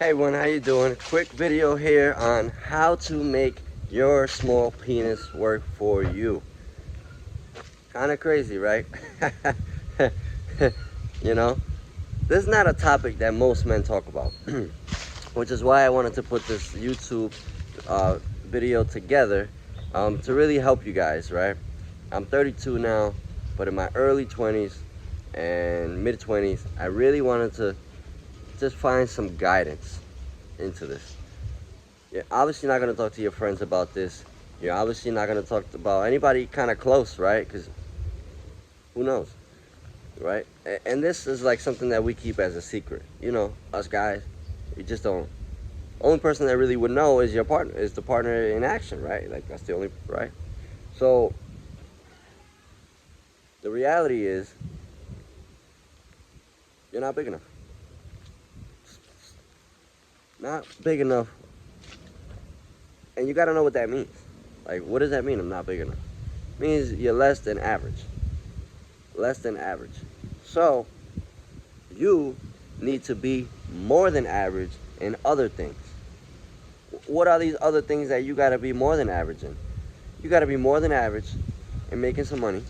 Hey everyone, how you doing? Quick video here on how to make your small penis work for you. Kind of crazy, right? You know, this is not a topic that most men talk about, which is why I wanted to put this YouTube video together to really help you guys, right? I'm 32 now, but in my early 20s and mid 20s, I really wanted to just find some guidance into this. You're obviously not going to talk to your friends about this. You're obviously not going to talk about anybody kind of close, right? Because who knows, right? And this is like something that we keep as a secret. You know, us guys, we just don't. Only person that really would know is your partner, is the partner in action, right? Like that's the only, right? So the reality is, you're not big enough. Not big enough. And you got to know what that means. Like, what does that mean? I'm not big enough. It means you're less than average. Less than average. So you need to be more than average in other things. What are these other things that you got to be more than average in? You got to be more than average in making some money.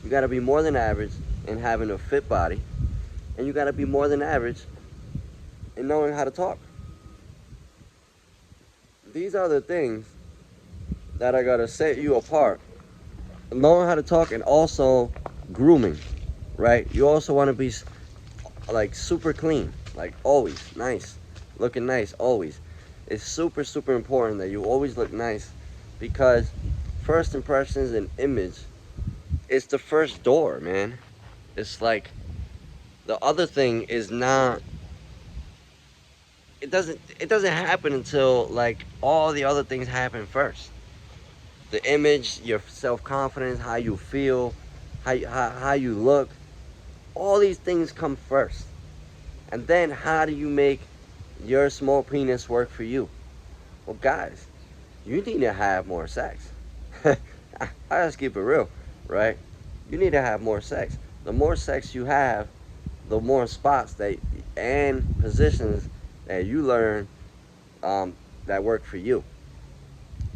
You got to be more than average in having a fit body. And you got to be more than average in knowing how to talk. These are the things that are going to set you apart. Knowing how to talk and also grooming, right? You also want to be like super clean, like always nice, looking nice always. It's super, super important that you always look nice, because first impressions and image is the first door, man. It's like the other thing is not, it doesn't happen until like all the other things happen first. The image, your self-confidence, how you feel, how you look, all these things come first. And then how do you make your small penis work for you? Well, guys, you need to have more sex. I just keep it real, right? You need to have more sex. The more sex you have, the more spots that and positions that you learn that work for you.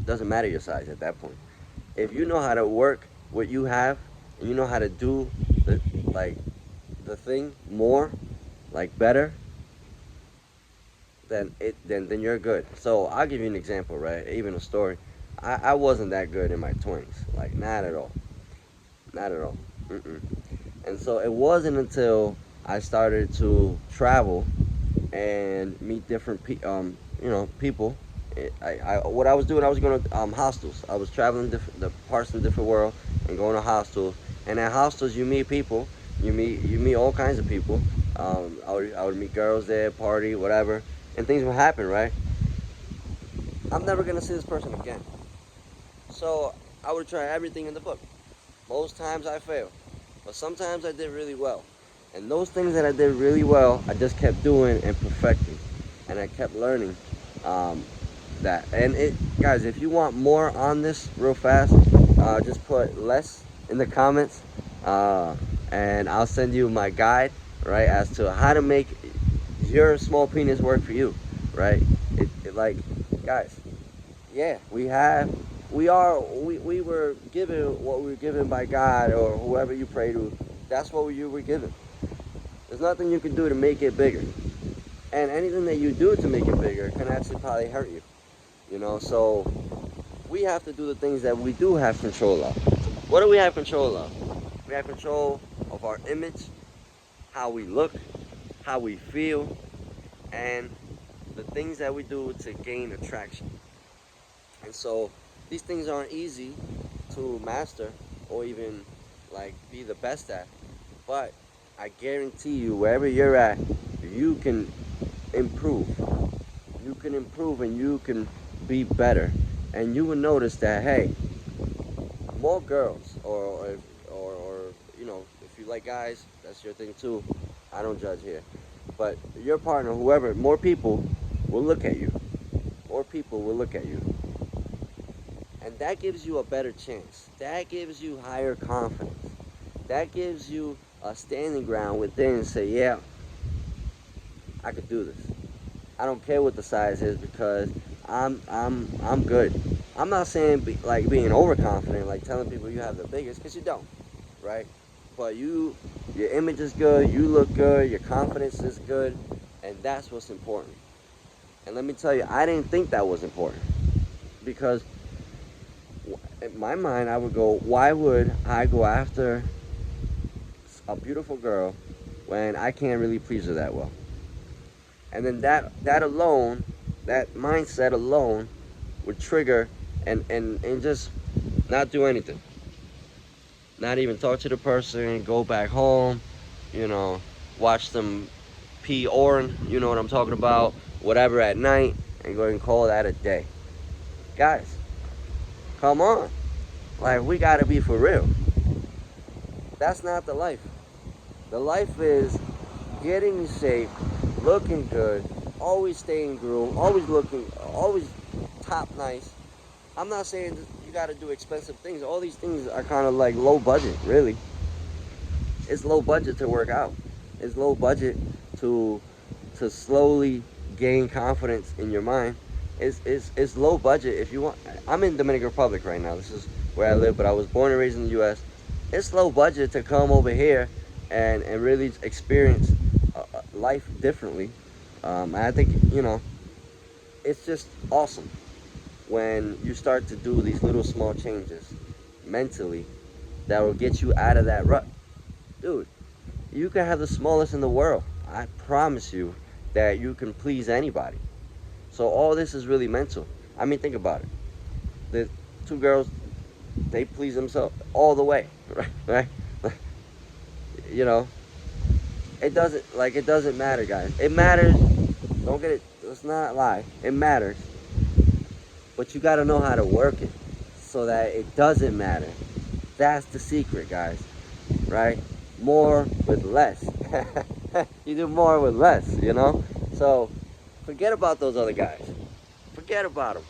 Doesn't matter your size at that point. If you know how to work what you have, and you know how to do the like the thing more, like better, then you're good. So I'll give you an example, right? Even a story. I wasn't that good in my 20s, like not at all, not at all. Mm-mm. And so it wasn't until I started to travel and meet different people. What I was doing, I was going to hostels. I was traveling the parts of the different world and going to hostels. And at hostels, you meet people. You meet all kinds of people. I would meet girls there, party, whatever, and things would happen, right? I'm never gonna see this person again. So I would try everything in the book. Most times I failed, but sometimes I did really well. And those things that I did really well, I just kept doing and perfecting, and I kept learning that. And guys, if you want more on this real fast, just put less in the comments, and I'll send you my guide, right, as to how to make your small penis work for you, right? Like, guys, yeah, we were given what we were given by God or whoever you pray to. That's what you were given. There's nothing you can do to make it bigger. And anything that you do to make it bigger can actually probably hurt you. So we have to do the things that we do have control of. What do we have control of? We have control of our image, how we look, how we feel, and the things that we do to gain attraction. And so these things aren't easy to master or even like be the best at, but I guarantee you, wherever you're at, you can improve. You can improve and you can be better. And you will notice that, hey, more girls, or if you like guys, that's your thing too. I don't judge here. But your partner, whoever, more people will look at you. More people will look at you. And that gives you a better chance. That gives you higher confidence. That gives you a standing ground within and say, yeah, I could do this. I don't care what the size is because I'm good. I'm not saying like being overconfident, like telling people you have the biggest, because you don't, right? But your image is good, you look good, your confidence is good, and that's what's important. And let me tell you, I didn't think that was important because in my mind, I would go, why would I go after a beautiful girl when I can't really please her that well? And then that alone, that mindset alone, would trigger and just not do anything. Not even talk to the person, go back home, you know, watch them pee Orin, you know what I'm talking about, whatever at night, and go and call that a day. Guys, come on. Like, we gotta be for real. That's not the life. The life is getting in shape, looking good, always staying groomed, always top nice. I'm not saying you gotta do expensive things. All these things are kind of like low budget, really. It's low budget to work out. It's low budget to slowly gain confidence in your mind. It's low budget if you want. I'm in Dominican Republic right now. This is where I live, but I was born and raised in the U.S. It's low budget to come over here and really experience life differently. I think, it's just awesome when you start to do these little small changes mentally that will get you out of that rut. Dude, you can have the smallest in the world. I promise you that you can please anybody. So all this is really mental. I mean, think about it. The two girls, they please themselves all the way, right? You know, it doesn't matter, guys. It matters. Don't get it. Let's not lie. It matters, but you got to know how to work it so that it doesn't matter. That's the secret, guys. Right? More with less. You do more with less. So forget about those other guys. Forget about them.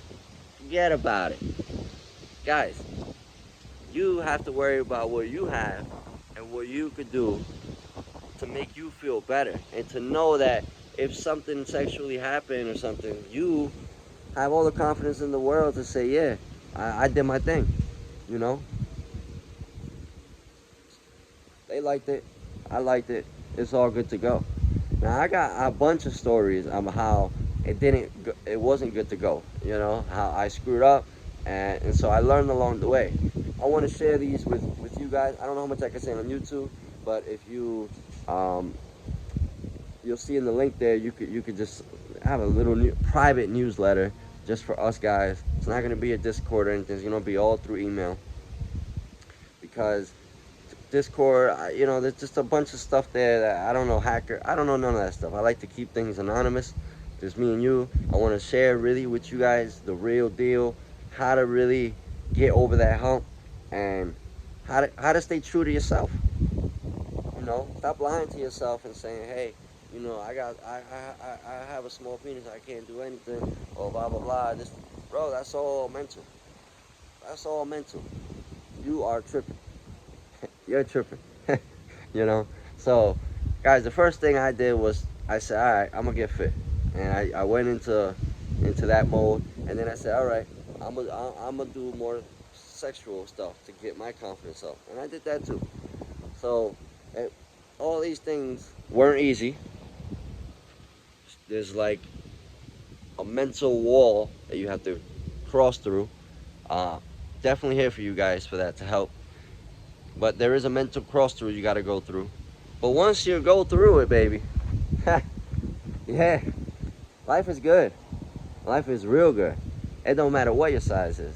Forget about it, guys. You have to worry about what you have and what you could do to make you feel better, and to know that if something sexually happened or something, you have all the confidence in the world to say, yeah, I did my thing. You know, they liked it, I liked it, it's all good to go. Now I got a bunch of stories on how it wasn't good to go. How I screwed up, and so I learned along the way. I want to share these with you guys. I don't know how much I can say on YouTube, but if you'll see in the link there, you could just have a little private newsletter just for us guys. It's not going to be a Discord or anything. It's going to be all through email, because Discord, there's just a bunch of stuff there that I don't know, I don't know none of that stuff. I like to keep things anonymous. Just me and you. I want to share really with you guys the real deal, how to really get over that hump, and how to stay true to yourself. Stop lying to yourself and saying, hey, I have a small penis, I can't do anything, or blah blah blah. Bro, that's all mental. That's all mental. You are tripping. You're tripping. So, guys, the first thing I did was I said, all right, I'm gonna get fit, and I went into that mode, and then I said, all right, I'm gonna do more sexual stuff to get my confidence up, and I did that too. So, all these things weren't easy. There's like a mental wall that you have to cross through. Definitely here for you guys for that to help. But there is a mental cross through you got to go through. But once you go through it, baby, yeah, life is good. Life is real good. It don't matter what your size is.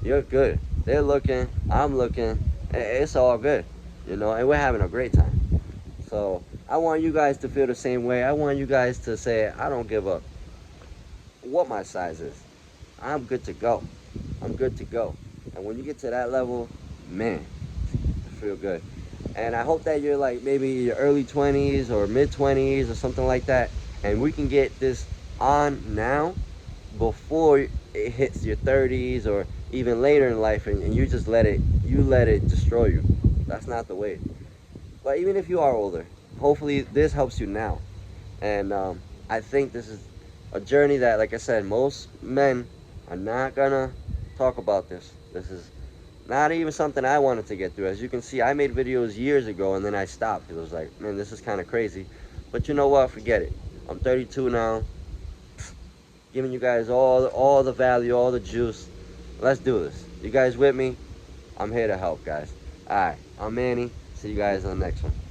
You're good. They're looking. I'm looking. It's all good, and we're having a great time. So I want you guys to feel the same way. I want you guys to say, I don't give up what my size is. I'm good to go. I'm good to go. And when you get to that level, man, I feel good. And I hope that you're like maybe your early 20s or mid 20s or something like that. And we can get this on now before it hits your 30s or even later in life, and you just let it destroy you. That's not the way. But even if you are older, hopefully this helps you now. And I think this is a journey that, like I said, most men are not gonna talk about this. This is not even something I wanted to get through. As you can see, I made videos years ago and then I stopped because I was like, man, this is kind of crazy. But you know what? Forget it. I'm 32 now, giving you guys all the value, all the juice. Let's do this. You guys with me? I'm here to help, guys. All right, I'm Manny. See you guys on the next one.